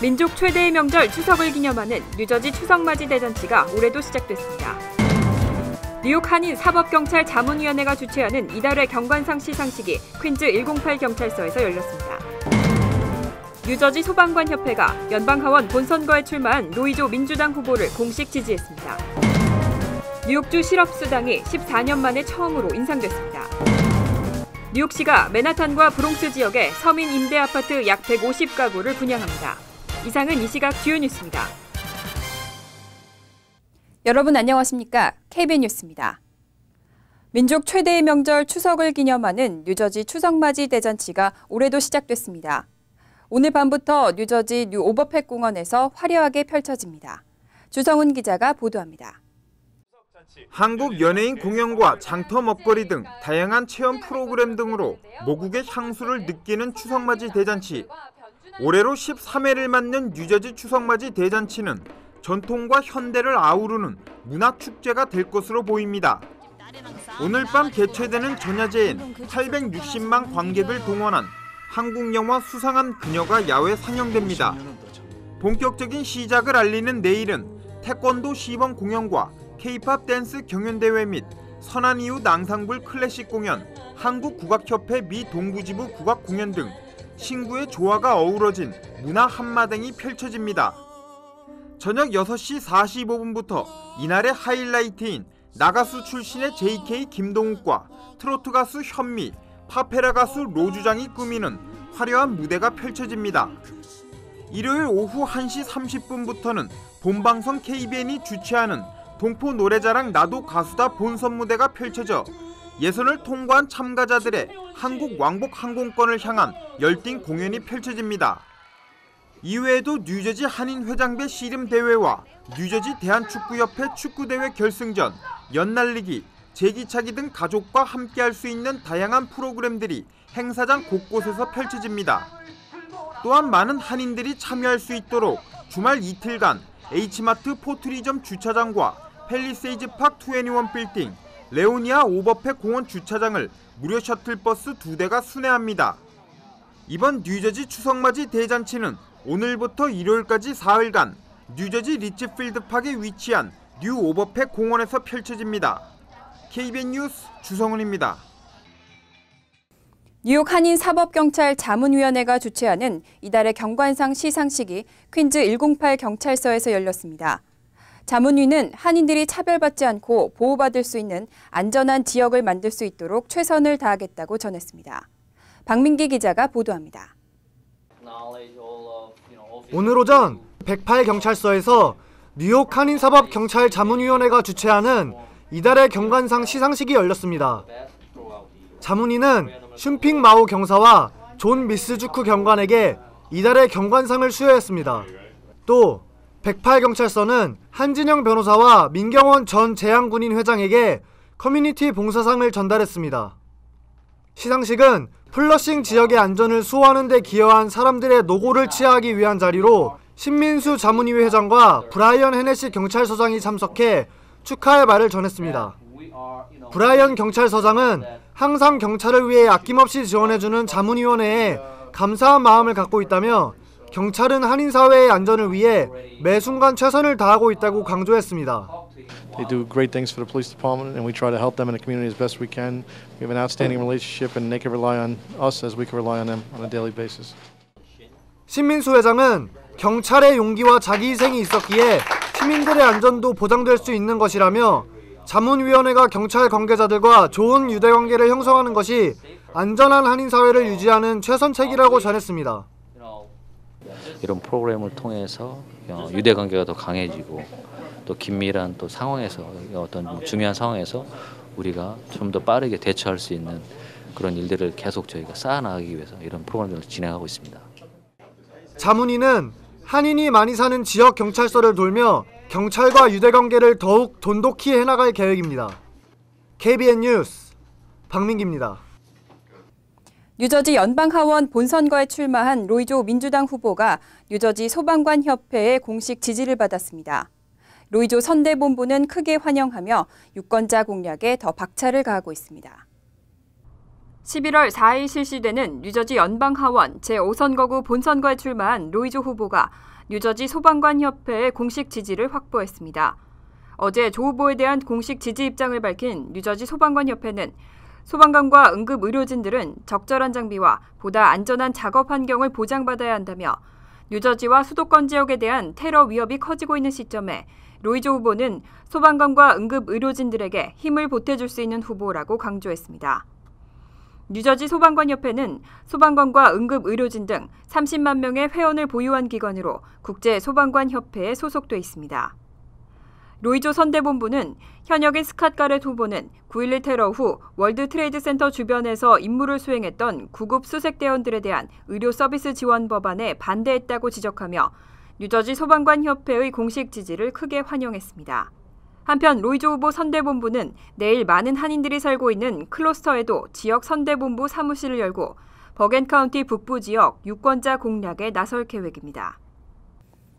민족 최대의 명절 추석을 기념하는 뉴저지 추석맞이 대잔치가 올해도 시작됐습니다. 뉴욕 한인 사법경찰 자문위원회가 주최하는 이달의 경관상 시상식이 퀸즈 108 경찰서에서 열렸습니다. 뉴저지 소방관협회가 연방하원 본선거에 출마한 로이조 민주당 후보를 공식 지지했습니다. 뉴욕주 실업수당이 14년 만에 처음으로 인상됐습니다. 뉴욕시가 맨하탄과 브롱스 지역에 서민 임대 아파트 약 150가구를 분양합니다. 이상은 이 시각 주요 뉴스입니다. 여러분 안녕하십니까? KBN 뉴스입니다. 민족 최대의 명절 추석을 기념하는 뉴저지 추석맞이 대잔치가 올해도 시작됐습니다. 오늘 밤부터 뉴저지 뉴 오버팩 공원에서 화려하게 펼쳐집니다. 주성훈 기자가 보도합니다. 한국 연예인 공연과 장터 먹거리 등 다양한 체험 프로그램 등으로 모국의 향수를 느끼는 추석맞이 대잔치. 올해로 13회를 맞는 뉴저지 추석맞이 대잔치는 전통과 현대를 아우르는 문화축제가 될 것으로 보입니다. 오늘 밤 개최되는 전야제엔 860만 관객을 동원한 한국 영화 수상한 그녀가 야외 상영됩니다. 본격적인 시작을 알리는 내일은 태권도 시범 공연과 K-팝 댄스 경연대회 및 선한이유 낭상불 클래식 공연, 한국국악협회 미 동부지부 국악 공연 등 신구의 조화가 어우러진 문화 한마당이 펼쳐집니다. 저녁 6시 45분부터 이날의 하이라이트인 나가수 출신의 JK 김동욱과 트로트 가수 현미, 파페라 가수 로주장이 꾸미는 화려한 무대가 펼쳐집니다. 일요일 오후 1시 30분부터는 본방송 KBN이 주최하는 동포 노래자랑 나도 가수다 본선 무대가 펼쳐져 예선을 통과한 참가자들의 한국 왕복 항공권을 향한 열띤 공연이 펼쳐집니다. 이외에도 뉴저지 한인회장배 씨름대회와 뉴저지 대한축구협회 축구대회 결승전, 연날리기, 제기차기 등 가족과 함께할 수 있는 다양한 프로그램들이 행사장 곳곳에서 펼쳐집니다. 또한 많은 한인들이 참여할 수 있도록 주말 이틀간 H마트 포트리점 주차장과 팰리세이즈 팍 21 빌딩, 레오니아 오버팩 공원 주차장을 무료 셔틀버스 2대가 순회합니다. 이번 뉴저지 추석맞이 대잔치는 오늘부터 일요일까지 사흘간 뉴저지 리치필드 팍에 위치한 뉴 오버팩 공원에서 펼쳐집니다. KBN 뉴스 주성훈입니다. 뉴욕 한인 사법경찰 자문위원회가 주최하는 이달의 경관상 시상식이 퀸즈 108 경찰서에서 열렸습니다. 자문위는 한인들이 차별받지 않고 보호받을 수 있는 안전한 지역을 만들 수 있도록 최선을 다하겠다고 전했습니다. 박민기 기자가 보도합니다. 오늘 오전 108 경찰서에서 뉴욕 한인사법경찰 자문위원회가 주최하는 이달의 경관상 시상식이 열렸습니다. 자문위는 슌핑 마오 경사와 존 미스주크 경관에게 이달의 경관상을 수여했습니다. 또 108 경찰서는 한진영 변호사와 민경원 전 재향군인 회장에게 커뮤니티 봉사상을 전달했습니다. 시상식은 플러싱 지역의 안전을 수호하는 데 기여한 사람들의 노고를 치하하기 위한 자리로 신민수 자문위회 회장과 브라이언 헤네시 경찰서장이 참석해 축하의 말을 전했습니다. 브라이언 경찰서장은 항상 경찰을 위해 아낌없이 지원해주는 자문위원회에 감사한 마음을 갖고 있다며 경찰은 한인사회의 안전을 위해 매 순간 최선을 다하고 있다고 강조했습니다. They do great things for the police department and we try to help them in the community as best we can. We have an outstanding relationship and they can rely on us as we can rely on them on a daily basis. 신민수 회장은 경찰의 용기와 자기희생이 있었기에 시민들의 안전도 보장될 수 있는 것이라며 자문위원회가 경찰 관계자들과 좋은 유대관계를 형성하는 것이 안전한 한인사회를 유지하는 최선책이라고 전했습니다. 이런 프로그램을 통해서 유대관계가 더 강해지고 또 긴밀한 또 상황에서 어떤 중요한 상황에서 우리가 좀 더 빠르게 대처할 수 있는 그런 일들을 계속 저희가 쌓아나가기 위해서 이런 프로그램을 진행하고 있습니다. 자문위는 한인이 많이 사는 지역 경찰서를 돌며 경찰과 유대관계를 더욱 돈독히 해나갈 계획입니다. KBN 뉴스 박민기입니다. 뉴저지 연방하원 본선거에 출마한 로이조 민주당 후보가 뉴저지 소방관협회의 공식 지지를 받았습니다. 로이조 선대본부는 크게 환영하며 유권자 공략에 더 박차를 가하고 있습니다. 11월 4일 실시되는 뉴저지 연방하원 제5선거구 본선거에 출마한 로이조 후보가 뉴저지 소방관협회의 공식 지지를 확보했습니다. 어제 조 후보에 대한 공식 지지 입장을 밝힌 뉴저지 소방관협회는 소방관과 응급의료진들은 적절한 장비와 보다 안전한 작업 환경을 보장받아야 한다며 뉴저지와 수도권 지역에 대한 테러 위협이 커지고 있는 시점에 로이조 후보는 소방관과 응급의료진들에게 힘을 보태줄 수 있는 후보라고 강조했습니다. 뉴저지 소방관협회는 소방관과 응급의료진 등 30만 명의 회원을 보유한 기관으로 국제소방관협회에 소속돼 있습니다. 로이조 선대본부는 현역인 스캇 가렛 후보는 9.11 테러 후 월드 트레이드 센터 주변에서 임무를 수행했던 구급 수색대원들에 대한 의료 서비스 지원 법안에 반대했다고 지적하며 뉴저지 소방관협회의 공식 지지를 크게 환영했습니다. 한편 로이조 후보 선대본부는 내일 많은 한인들이 살고 있는 클로스터에도 지역 선대본부 사무실을 열고 버겐 카운티 북부 지역 유권자 공략에 나설 계획입니다.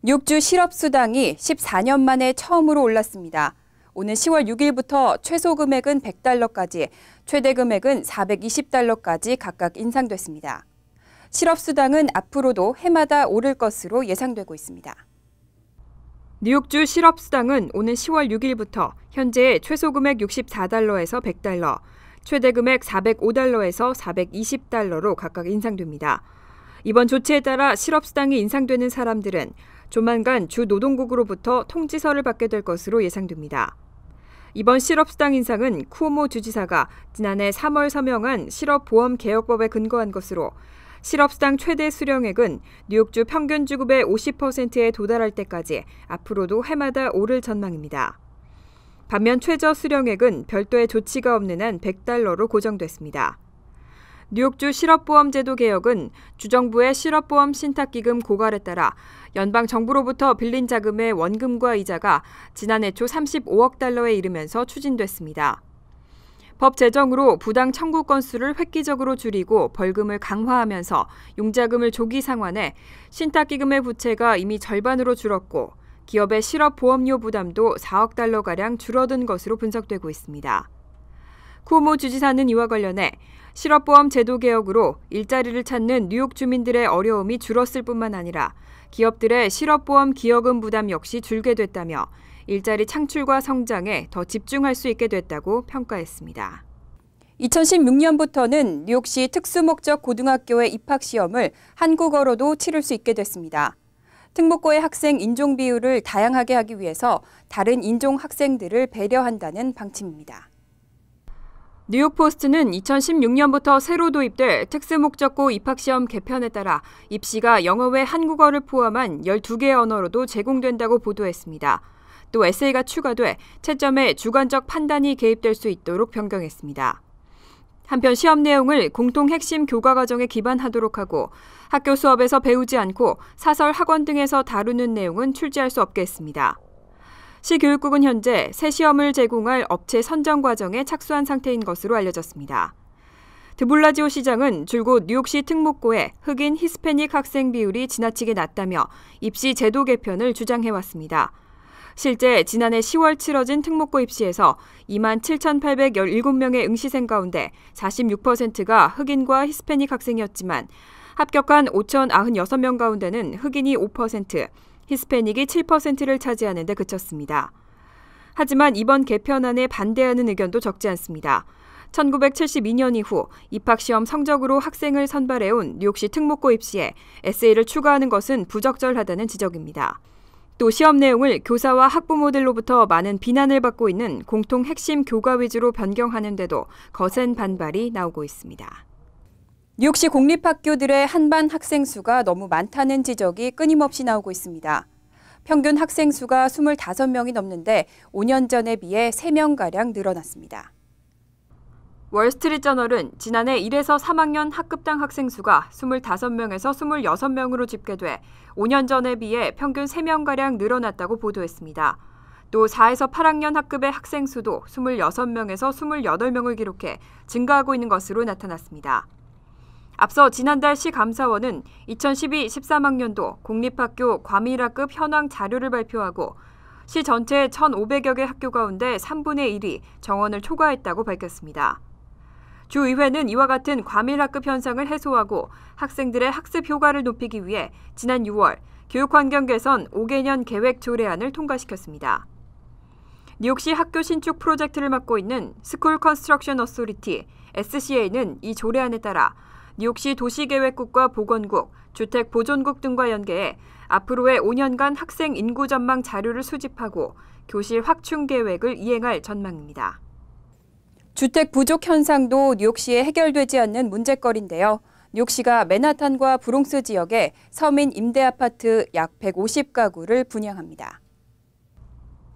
뉴욕주 실업수당이 14년 만에 처음으로 올랐습니다. 오는 10월 6일부터 최소 금액은 $100까지, 최대 금액은 $420까지 각각 인상됐습니다. 실업수당은 앞으로도 해마다 오를 것으로 예상되고 있습니다. 뉴욕주 실업수당은 오는 10월 6일부터 현재의 최소 금액 $64에서 $100, 최대 금액 $405에서 $420로 각각 인상됩니다. 이번 조치에 따라 실업수당이 인상되는 사람들은 조만간 주 노동국으로부터 통지서를 받게 될 것으로 예상됩니다. 이번 실업수당 인상은 쿠오모 주지사가 지난해 3월 서명한 실업보험개혁법에 근거한 것으로 실업수당 최대 수령액은 뉴욕주 평균 주급의 50%에 도달할 때까지 앞으로도 해마다 오를 전망입니다. 반면 최저 수령액은 별도의 조치가 없는 한 $100로 고정됐습니다. 뉴욕주 실업보험제도 개혁은 주정부의 실업보험 신탁기금 고갈에 따라 연방정부로부터 빌린 자금의 원금과 이자가 지난해 초 $35억 이르면서 추진됐습니다. 법 제정으로 부당 청구 건수를 획기적으로 줄이고 벌금을 강화하면서 융자금을 조기 상환해 신탁기금의 부채가 이미 절반으로 줄었고 기업의 실업보험료 부담도 $4억 가량 줄어든 것으로 분석되고 있습니다. 쿠오모 주지사는 이와 관련해 실업보험 제도 개혁으로 일자리를 찾는 뉴욕 주민들의 어려움이 줄었을 뿐만 아니라 기업들의 실업보험 기여금 부담 역시 줄게 됐다며 일자리 창출과 성장에 더 집중할 수 있게 됐다고 평가했습니다. 2016년부터는 뉴욕시 특수목적 고등학교의 입학시험을 한국어로도 치를 수 있게 됐습니다. 특목고의 학생 인종 비율을 다양하게 하기 위해서 다른 인종 학생들을 배려한다는 방침입니다. 뉴욕포스트는 2016년부터 새로 도입될 특수목적고 입학시험 개편에 따라 입시가 영어 외 한국어를 포함한 12개의 언어로도 제공된다고 보도했습니다. 또 에세이가 추가돼 채점에 주관적 판단이 개입될 수 있도록 변경했습니다. 한편 시험 내용을 공통 핵심 교과 과정에 기반하도록 하고 학교 수업에서 배우지 않고 사설 학원 등에서 다루는 내용은 출제할 수 없게 했습니다. 시교육국은 현재 새 시험을 제공할 업체 선정 과정에 착수한 상태인 것으로 알려졌습니다. 드블라지오 시장은 줄곧 뉴욕시 특목고의 흑인 히스패닉 학생 비율이 지나치게 낮다며 입시 제도 개편을 주장해왔습니다. 실제 지난해 10월 치러진 특목고 입시에서 27,817명의 응시생 가운데 46%가 흑인과 히스패닉 학생이었지만 합격한 5,096명 가운데는 흑인이 5%, 히스패닉이 7%를 차지하는 데 그쳤습니다. 하지만 이번 개편안에 반대하는 의견도 적지 않습니다. 1972년 이후 입학시험 성적으로 학생을 선발해온 뉴욕시 특목고 입시에 에세이를 추가하는 것은 부적절하다는 지적입니다. 또 시험 내용을 교사와 학부모들로부터 많은 비난을 받고 있는 공통 핵심 교과 위주로 변경하는데도 거센 반발이 나오고 있습니다. 뉴욕시 공립학교들의 한반 학생 수가 너무 많다는 지적이 끊임없이 나오고 있습니다. 평균 학생 수가 25명이 넘는데 5년 전에 비해 3명가량 늘어났습니다. 월스트리트저널은 지난해 1에서 3학년 학급당 학생 수가 25명에서 26명으로 집계돼 5년 전에 비해 평균 3명가량 늘어났다고 보도했습니다. 또 4에서 8학년 학급의 학생 수도 26명에서 28명을 기록해 증가하고 있는 것으로 나타났습니다. 앞서 지난달 시 감사원은 2012-13학년도 공립학교 과밀학급 현황 자료를 발표하고 시 전체 1,500여 개 학교 가운데 3분의 1이 정원을 초과했다고 밝혔습니다. 주의회는 이와 같은 과밀학급 현상을 해소하고 학생들의 학습 효과를 높이기 위해 지난 6월 교육환경 개선 5개년 계획 조례안을 통과시켰습니다. 뉴욕시 학교 신축 프로젝트를 맡고 있는 스쿨 컨스트럭션 어소리티 SCA는 이 조례안에 따라 뉴욕시 도시계획국과 보건국, 주택보존국 등과 연계해 앞으로의 5년간 학생 인구 전망 자료를 수집하고 교실 확충 계획을 이행할 전망입니다. 주택 부족 현상도 뉴욕시에 해결되지 않는 문제거리인데요. 뉴욕시가 맨하탄과 브롱스 지역에 서민 임대 아파트 약 150가구를 분양합니다.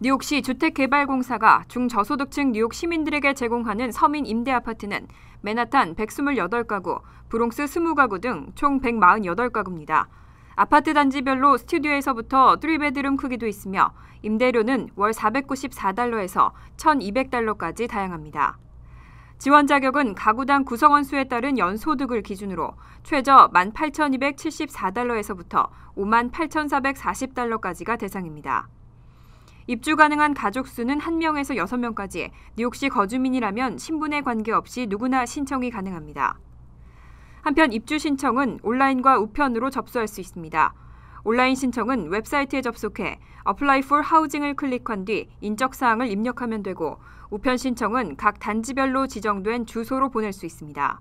뉴욕시 주택개발공사가 중저소득층 뉴욕 시민들에게 제공하는 서민 임대 아파트는 맨하탄 128가구, 브롱스 20가구 등 총 148가구입니다. 아파트 단지별로 스튜디오에서부터 3베드룸 크기도 있으며 임대료는 월 494달러에서 1,200달러까지 다양합니다. 지원 자격은 가구당 구성원 수에 따른 연소득을 기준으로 최저 18,274달러에서부터 58,440달러까지가 대상입니다. 입주 가능한 가족 수는 1명에서 6명까지 뉴욕시 거주민이라면 신분에 관계없이 누구나 신청이 가능합니다. 한편 입주 신청은 온라인과 우편으로 접수할 수 있습니다. 온라인 신청은 웹사이트에 접속해 Apply for Housing을 클릭한 뒤 인적사항을 입력하면 되고 우편 신청은 각 단지별로 지정된 주소로 보낼 수 있습니다.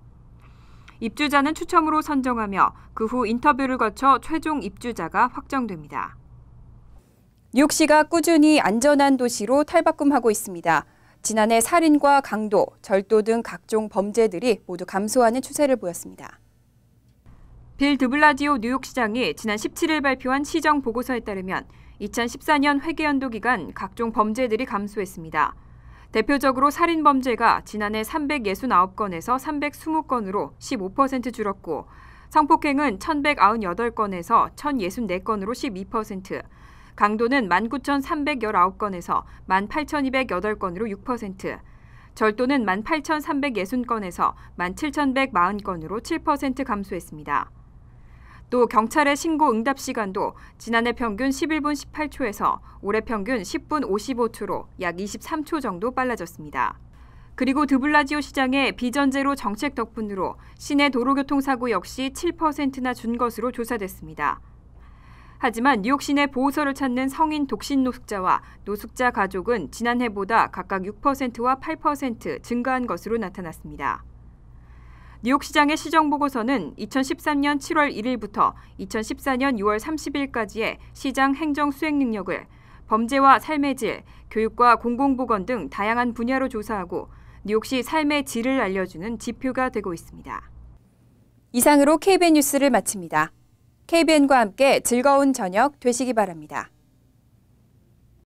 입주자는 추첨으로 선정하며 그 후 인터뷰를 거쳐 최종 입주자가 확정됩니다. 뉴욕시가 꾸준히 안전한 도시로 탈바꿈하고 있습니다. 지난해 살인과 강도, 절도 등 각종 범죄들이 모두 감소하는 추세를 보였습니다. 빌 드블라지오 뉴욕시장이 지난 17일 발표한 시정 보고서에 따르면 2014년 회계연도 기간 각종 범죄들이 감소했습니다. 대표적으로 살인 범죄가 지난해 369건에서 320건으로 15% 줄었고 성폭행은 1,198건에서 1,064건으로 12%, 강도는 19,319건에서 18,208건으로 6%, 절도는 18,360건에서 17,140건으로 7% 감소했습니다. 또 경찰의 신고 응답 시간도 지난해 평균 11분 18초에서 올해 평균 10분 55초로 약 23초 정도 빨라졌습니다. 그리고 드블라지오 시장의 비전제로 정책 덕분으로 시내 도로교통사고 역시 7%나 준 것으로 조사됐습니다. 하지만 뉴욕 시내 보호소를 찾는 성인 독신 노숙자와 노숙자 가족은 지난해보다 각각 6%와 8% 증가한 것으로 나타났습니다. 뉴욕시장의 시정보고서는 2013년 7월 1일부터 2014년 6월 30일까지의 시장 행정 수행 능력을 범죄와 삶의 질, 교육과 공공보건 등 다양한 분야로 조사하고 뉴욕시 삶의 질을 알려주는 지표가 되고 있습니다. 이상으로 KBN 뉴스를 마칩니다. KBN과 함께 즐거운 저녁 되시기 바랍니다.